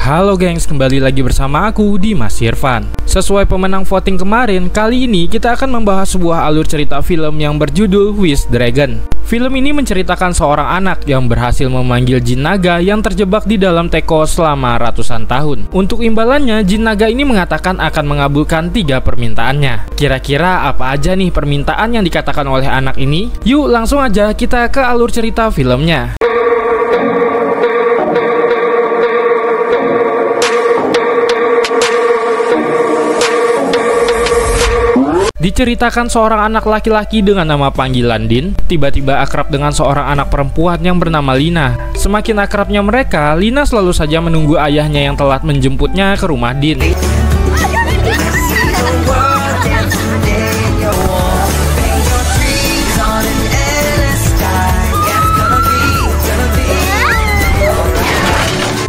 Halo gengs, kembali lagi bersama aku, Dimas Irfan. Sesuai pemenang voting kemarin, kali ini kita akan membahas sebuah alur cerita film yang berjudul Wish Dragon. Film ini menceritakan seorang anak yang berhasil memanggil jin naga yang terjebak di dalam teko selama ratusan tahun. Untuk imbalannya, jin naga ini mengatakan akan mengabulkan 3 permintaannya. Kira-kira apa aja nih permintaan yang dikatakan oleh anak ini? Yuk langsung aja kita ke alur cerita filmnya. Diceritakan seorang anak laki-laki dengan nama panggilan Din tiba-tiba akrab dengan seorang anak perempuan yang bernama Lina. Semakin akrabnya mereka, Lina selalu saja menunggu ayahnya yang telat menjemputnya ke rumah Din.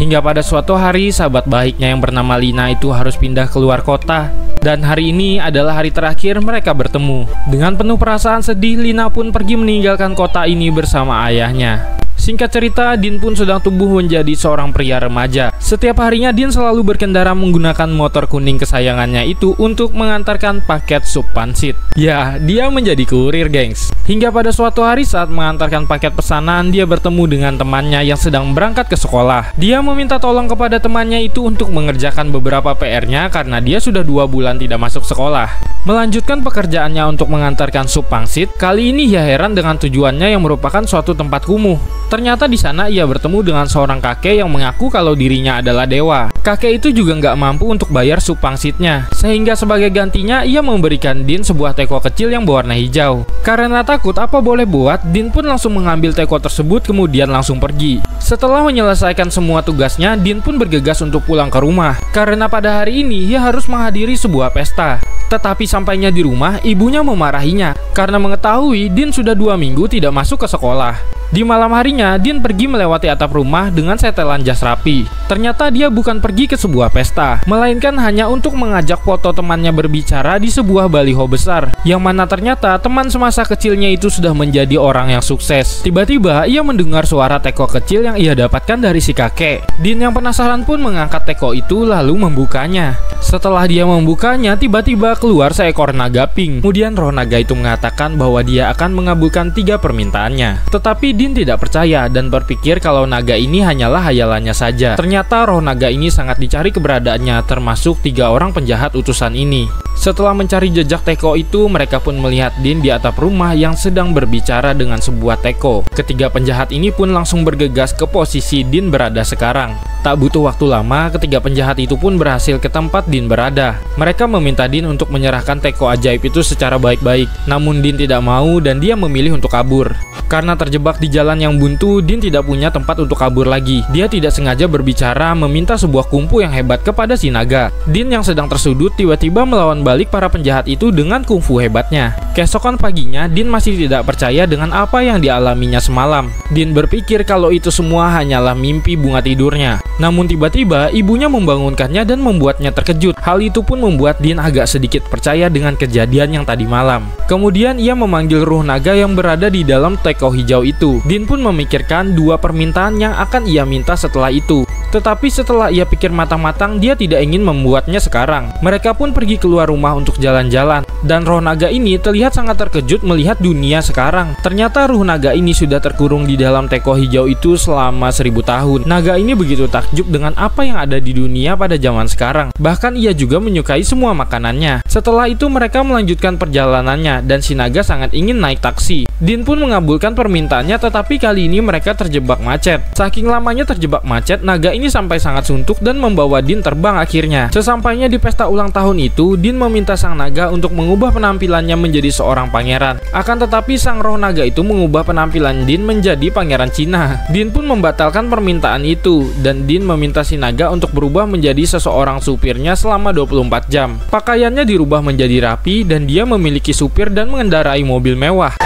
Hingga pada suatu hari, sahabat baiknya yang bernama Lina itu harus pindah keluar kota. Dan hari ini adalah hari terakhir mereka bertemu. Dengan penuh perasaan sedih, Lina pun pergi meninggalkan kota ini bersama ayahnya. Singkat cerita, Din pun sedang tumbuh menjadi seorang pria remaja. Setiap harinya Din selalu berkendara menggunakan motor kuning kesayangannya itu untuk mengantarkan paket sup pansit. Ya, dia menjadi kurir, gengs. Hingga pada suatu hari saat mengantarkan paket pesanan, dia bertemu dengan temannya yang sedang berangkat ke sekolah. Dia meminta tolong kepada temannya itu untuk mengerjakan beberapa PR-nya karena dia sudah 2 bulan tidak masuk sekolah. Melanjutkan pekerjaannya untuk mengantarkan sup pangsit, kali ini ia heran dengan tujuannya yang merupakan suatu tempat kumuh. Ternyata di sana ia bertemu dengan seorang kakek yang mengaku kalau dirinya adalah dewa. Kakek itu juga nggak mampu untuk bayar sup pangsitnya, sehingga sebagai gantinya ia memberikan Din sebuah teko kecil yang berwarna hijau. Karena takut apa boleh buat, Din pun langsung mengambil teko tersebut kemudian langsung pergi. Setelah menyelesaikan semua tugasnya, Din pun bergegas untuk pulang ke rumah. Karena pada hari ini ia harus menghadiri sebuah pesta. Tetapi sampainya di rumah, ibunya memarahinya karena mengetahui Din sudah 2 minggu tidak masuk ke sekolah. Di malam harinya, Din pergi melewati atap rumah dengan setelan jas rapi. Ternyata dia bukan pergi ke sebuah pesta, melainkan hanya untuk mengajak foto temannya berbicara di sebuah baliho besar, yang mana ternyata teman semasa kecilnya itu sudah menjadi orang yang sukses. Tiba-tiba ia mendengar suara teko kecil yang ia dapatkan dari si kakek. Din yang penasaran pun mengangkat teko itu lalu membukanya. Setelah dia membukanya, tiba-tiba keluar seekor naga pink. Kemudian roh naga itu mengatakan bahwa dia akan mengabulkan 3 permintaannya. Tetapi Din tidak percaya dan berpikir kalau naga ini hanyalah hayalannya saja. Ternyata roh naga ini sangat dicari keberadaannya, termasuk 3 orang penjahat utusan ini. Setelah mencari jejak teko itu, mereka pun melihat Din di atap rumah yang sedang berbicara dengan sebuah teko. Ketiga penjahat ini pun langsung bergegas ke posisi Din berada sekarang. Tak butuh waktu lama, ketiga penjahat itu pun berhasil ke tempat Din berada. Mereka meminta Din untuk menyerahkan teko ajaib itu secara baik-baik. Namun Din tidak mau dan dia memilih untuk kabur. Karena terjebak di jalan yang buntu, Din tidak punya tempat untuk kabur lagi. Dia tidak sengaja berbicara meminta sebuah kungfu yang hebat kepada si naga. Din yang sedang tersudut tiba-tiba melawan balik para penjahat itu dengan kungfu hebatnya. Keesokan paginya, Din masih tidak percaya dengan apa yang dialaminya semalam. Din berpikir kalau itu semua hanyalah mimpi bunga tidurnya. Namun tiba-tiba ibunya membangunkannya dan membuatnya terkejut. Hal itu pun membuat Din agak sedikit percaya dengan kejadian yang tadi malam. Kemudian ia memanggil ruh naga yang berada di dalam teko hijau itu. Din pun memikirkan 2 permintaan yang akan ia minta setelah itu. Tetapi setelah ia pikir matang-matang, dia tidak ingin membuatnya sekarang. Mereka pun pergi keluar rumah untuk jalan-jalan. Dan roh naga ini terlihat sangat terkejut melihat dunia sekarang. Ternyata ruh naga ini sudah terkurung di dalam teko hijau itu selama 1000 tahun. Naga ini begitu takjub dengan apa yang ada di dunia pada zaman sekarang. Bahkan ia juga menyukai semua makanannya. Setelah itu mereka melanjutkan perjalanannya dan si naga sangat ingin naik taksi. Din pun mengabulkan permintaannya, tetapi kali ini mereka terjebak macet. Saking lamanya terjebak macet, naga ini sampai sangat suntuk dan membawa Din terbang akhirnya. Sesampainya di pesta ulang tahun itu, Din meminta sang naga untuk mengubah penampilannya menjadi seorang pangeran. Akan tetapi sang roh naga itu mengubah penampilan Din menjadi pangeran Cina. Din pun membatalkan permintaan itu dan Din meminta si naga untuk berubah menjadi seseorang supirnya selama 24 jam. Pakaiannya dirubah menjadi rapi dan dia memiliki supir dan mengendarai mobil mewah.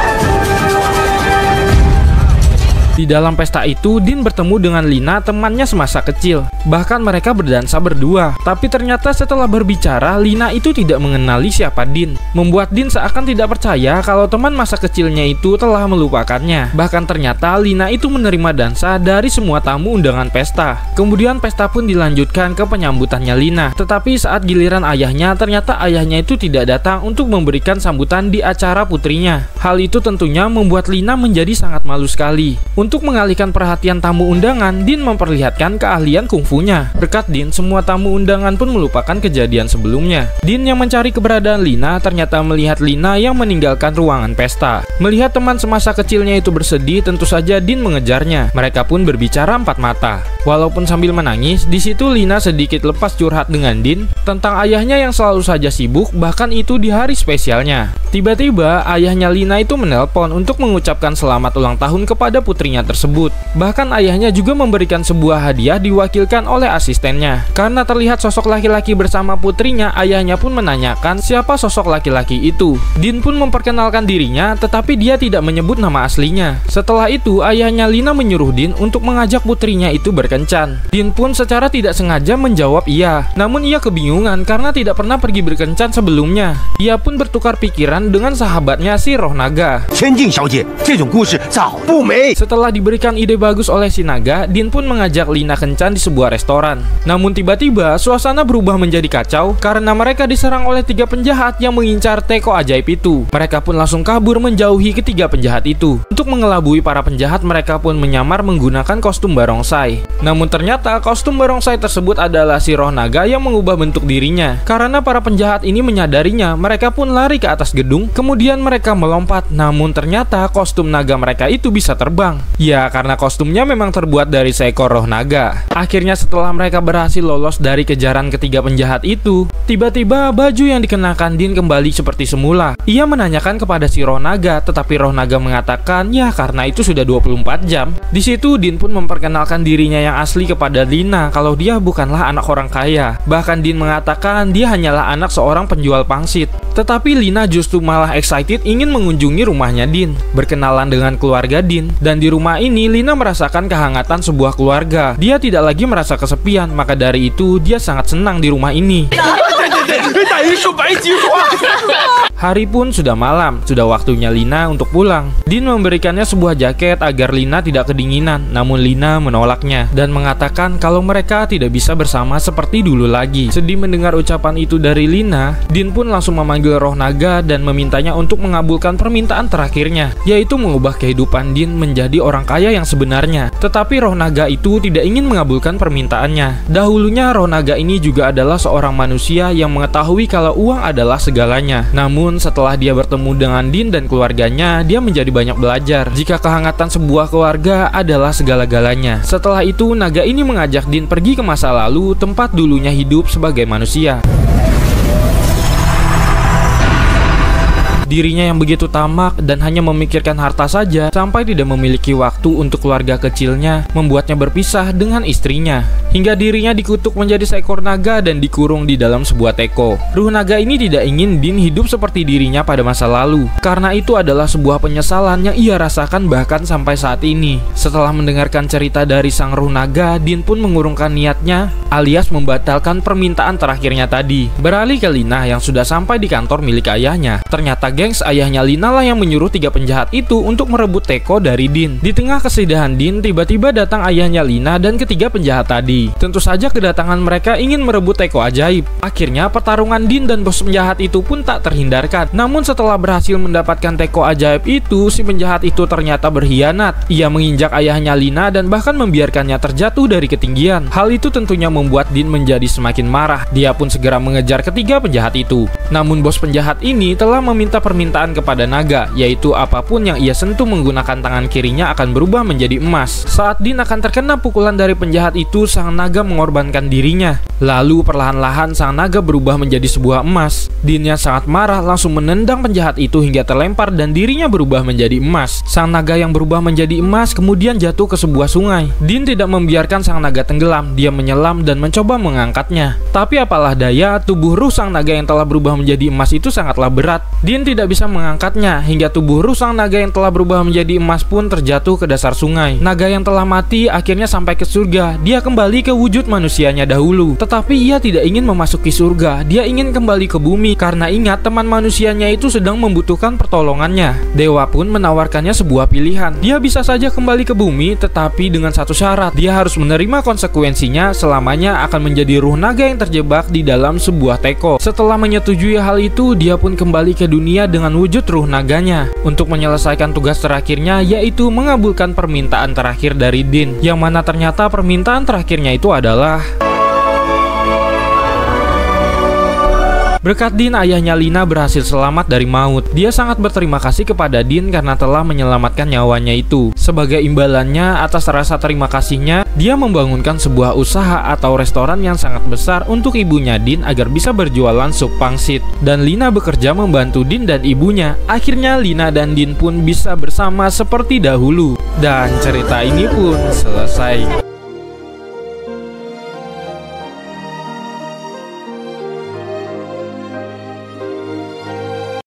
Di dalam pesta itu, Din bertemu dengan Lina, temannya semasa kecil. Bahkan mereka berdansa berdua. Tapi ternyata setelah berbicara, Lina itu tidak mengenali siapa Din, membuat Din seakan tidak percaya kalau teman masa kecilnya itu telah melupakannya. Bahkan ternyata Lina itu menerima dansa dari semua tamu undangan pesta. Kemudian pesta pun dilanjutkan ke penyambutannya Lina. Tetapi saat giliran ayahnya, ternyata ayahnya itu tidak datang untuk memberikan sambutan di acara putrinya. Hal itu tentunya membuat Lina menjadi sangat malu sekali. Untuk mengalihkan perhatian tamu undangan, Din memperlihatkan keahlian kungfunya. Berkat Din, semua tamu undangan pun melupakan kejadian sebelumnya. Din yang mencari keberadaan Lina ternyata melihat Lina yang meninggalkan ruangan pesta. Melihat teman semasa kecilnya itu bersedih, tentu saja Din mengejarnya. Mereka pun berbicara empat mata. Walaupun sambil menangis, di situ Lina sedikit lepas curhat dengan Din tentang ayahnya yang selalu saja sibuk, bahkan itu di hari spesialnya. Tiba-tiba ayahnya Lina itu menelpon untuk mengucapkan selamat ulang tahun kepada putrinya tersebut. Bahkan ayahnya juga memberikan sebuah hadiah diwakilkan oleh asistennya. Karena terlihat sosok laki-laki bersama putrinya, ayahnya pun menanyakan siapa sosok laki-laki itu. Din pun memperkenalkan dirinya, tetapi dia tidak menyebut nama aslinya. Setelah itu, ayahnya Lina menyuruh Din untuk mengajak putrinya itu berkencan. Din pun secara tidak sengaja menjawab iya. Namun ia kebingungan karena tidak pernah pergi berkencan sebelumnya. Ia pun bertukar pikiran dengan sahabatnya si Roh Naga. Setelah diberikan ide bagus oleh si Naga, Din pun mengajak Lina kencan di sebuah restoran. Namun tiba-tiba suasana berubah menjadi kacau karena mereka diserang oleh 3 penjahat yang mengincar teko ajaib itu. Mereka pun langsung kabur menjauhi ketiga penjahat itu. Untuk mengelabui para penjahat, mereka pun menyamar menggunakan kostum barongsai. Namun ternyata kostum barongsai tersebut adalah si Roh Naga yang mengubah bentuk dirinya. Karena para penjahat ini menyadarinya, mereka pun lari ke atas gedung. Kemudian mereka melompat. Namun ternyata kostum naga mereka itu bisa terbang. Ya, karena kostumnya memang terbuat dari seekor roh naga. Akhirnya setelah mereka berhasil lolos dari kejaran ketiga penjahat itu, tiba-tiba baju yang dikenakan Din kembali seperti semula. Ia menanyakan kepada si Roh Naga, tetapi Roh Naga mengatakan ya karena itu sudah 24 jam. Di situ Din pun memperkenalkan dirinya yang asli kepada Lina kalau dia bukanlah anak orang kaya. Bahkan Din mengatakan dia hanyalah anak seorang penjual pangsit. Tetapi Lina justru malah excited ingin mengunjungi rumahnya Din, berkenalan dengan keluarga Din. Dan di rumah ini Lina merasakan kehangatan sebuah keluarga. Dia tidak lagi merasa kesepian, maka dari itu dia sangat senang di rumah ini. Hari pun sudah malam, sudah waktunya Lina untuk pulang. Din memberikannya sebuah jaket agar Lina tidak kedinginan, namun Lina menolaknya dan mengatakan kalau mereka tidak bisa bersama seperti dulu lagi. Sedih mendengar ucapan itu dari Lina, Din pun langsung memanggil Roh Naga dan memintanya untuk mengabulkan permintaan terakhirnya, yaitu mengubah kehidupan Din menjadi orang kaya yang sebenarnya. Tetapi Roh Naga itu tidak ingin mengabulkan permintaannya. Dahulunya Roh Naga ini juga adalah seorang manusia yang mengetahui kalau uang adalah segalanya. Namun setelah dia bertemu dengan Din dan keluarganya, dia menjadi banyak belajar jika kehangatan sebuah keluarga adalah segala-galanya. Setelah itu, naga ini mengajak Din pergi ke masa lalu, tempat dulunya hidup sebagai manusia. Dirinya yang begitu tamak dan hanya memikirkan harta saja sampai tidak memiliki waktu untuk keluarga kecilnya, membuatnya berpisah dengan istrinya. Hingga dirinya dikutuk menjadi seekor naga dan dikurung di dalam sebuah teko. Ruh naga ini tidak ingin Din hidup seperti dirinya pada masa lalu. Karena itu adalah sebuah penyesalan yang ia rasakan bahkan sampai saat ini. Setelah mendengarkan cerita dari sang ruh naga, Din pun mengurungkan niatnya alias membatalkan permintaan terakhirnya tadi. Beralih ke Lina yang sudah sampai di kantor milik ayahnya. Ternyata gengs ayahnya Lina lah yang menyuruh 3 penjahat itu untuk merebut teko dari Din. Di tengah kesedihan Din, tiba-tiba datang ayahnya Lina dan ketiga penjahat tadi. Tentu saja kedatangan mereka ingin merebut teko ajaib. Akhirnya pertarungan Din dan bos penjahat itu pun tak terhindarkan. Namun setelah berhasil mendapatkan teko ajaib itu, si penjahat itu ternyata berkhianat. Ia menginjak ayahnya Lina dan bahkan membiarkannya terjatuh dari ketinggian. Hal itu tentunya membuat Din menjadi semakin marah. Dia pun segera mengejar ketiga penjahat itu. Namun bos penjahat ini telah meminta permintaan kepada naga, yaitu apapun yang ia sentuh menggunakan tangan kirinya akan berubah menjadi emas. Saat Din akan terkena pukulan dari penjahat itu, sang naga mengorbankan dirinya. Lalu perlahan-lahan sang naga berubah menjadi sebuah emas. Din yang sangat marah langsung menendang penjahat itu hingga terlempar dan dirinya berubah menjadi emas. Sang naga yang berubah menjadi emas kemudian jatuh ke sebuah sungai. Din tidak membiarkan sang naga tenggelam. Dia menyelam dan dan mencoba mengangkatnya. Tapi apalah daya, tubuh ruh sang naga yang telah berubah menjadi emas itu sangatlah berat. Din tidak bisa mengangkatnya, hingga tubuh ruh sang naga yang telah berubah menjadi emas pun terjatuh ke dasar sungai. Naga yang telah mati akhirnya sampai ke surga. Dia kembali ke wujud manusianya dahulu. Tetapi ia tidak ingin memasuki surga. Dia ingin kembali ke bumi karena ingat teman manusianya itu sedang membutuhkan pertolongannya. Dewa pun menawarkannya sebuah pilihan. Dia bisa saja kembali ke bumi, tetapi dengan satu syarat. Dia harus menerima konsekuensinya, selamanya akan menjadi ruh naga yang terjebak di dalam sebuah teko. Setelah menyetujui hal itu, dia pun kembali ke dunia dengan wujud ruh naganya untuk menyelesaikan tugas terakhirnya, yaitu mengabulkan permintaan terakhir dari Din, yang mana ternyata permintaan terakhirnya itu adalah berkat Din, ayahnya Lina berhasil selamat dari maut. Dia sangat berterima kasih kepada Din karena telah menyelamatkan nyawanya itu. Sebagai imbalannya atas rasa terima kasihnya, dia membangunkan sebuah usaha atau restoran yang sangat besar untuk ibunya Din agar bisa berjualan sup pangsit. Dan Lina bekerja membantu Din dan ibunya. Akhirnya Lina dan Din pun bisa bersama seperti dahulu. Dan cerita ini pun selesai.